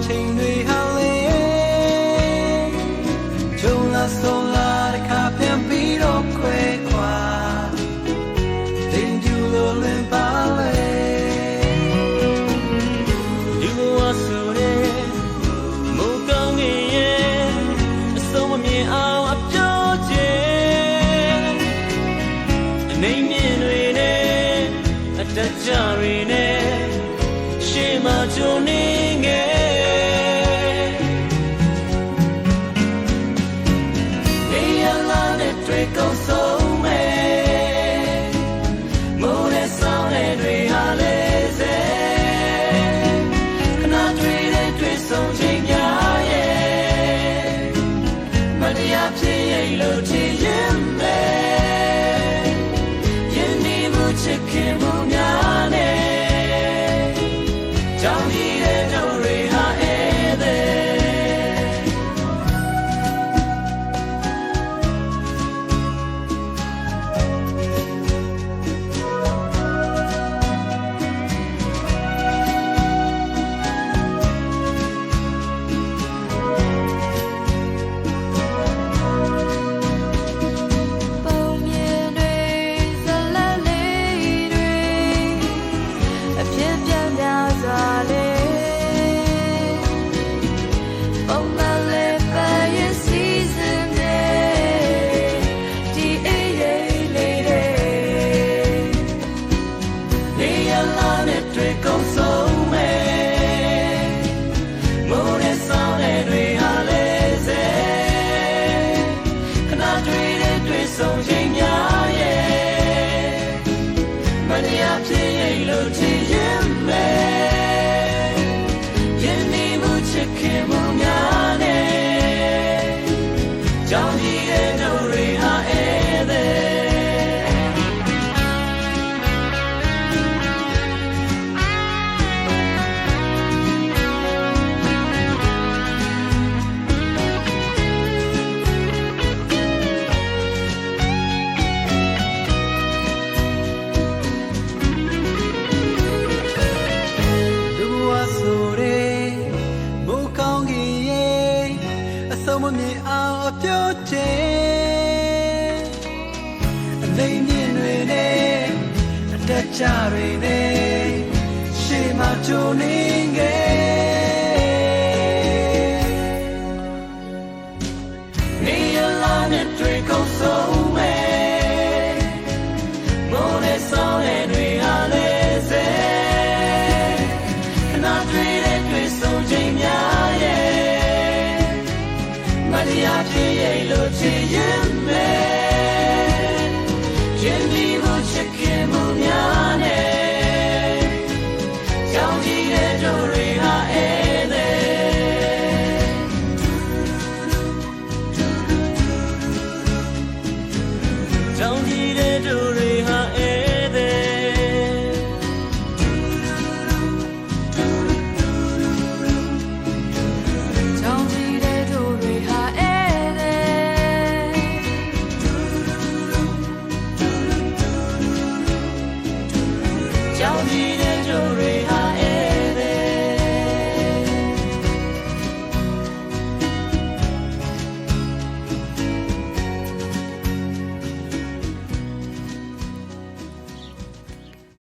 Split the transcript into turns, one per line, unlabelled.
ချိန်တွေဟာလေဂျုံလာဆိုလာတစ်ခါပြန်ပြီးတော့ခွဲခွာတင်ကျူလိုလင်းပါလေဒီလိုအဆိုရဲမိုးကောင်းငယ်ရဲ့အဆုံးမမြင်အောင်အပြောချင်အနေမြင်တွေနဲ့အတကြတွေနဲ့ရှေ့မှာကြုံနေငယ်go so mad more than sound and we are lazy cannot treat it with so ching ya yeah but the option lo chi yin me yin ni mu chicken mu nya ne jang ni de no re ha e deမမြင်အောင်အပြောချင်အနေမြင်တွေနဲ့အတက်ကြတွေနဲ့ရှေ့မှာကြုံနေငယ်နေရလာနဲ့တွေ့ကုန်ဆုံးမဲ့မိုးနဲ့ဆောင်းနဲ့တွေဟာလေစေခဏတွေ့တဲ့တွေ့ဆုံးချိန်များရဲ့Maria, she ain't looking at me.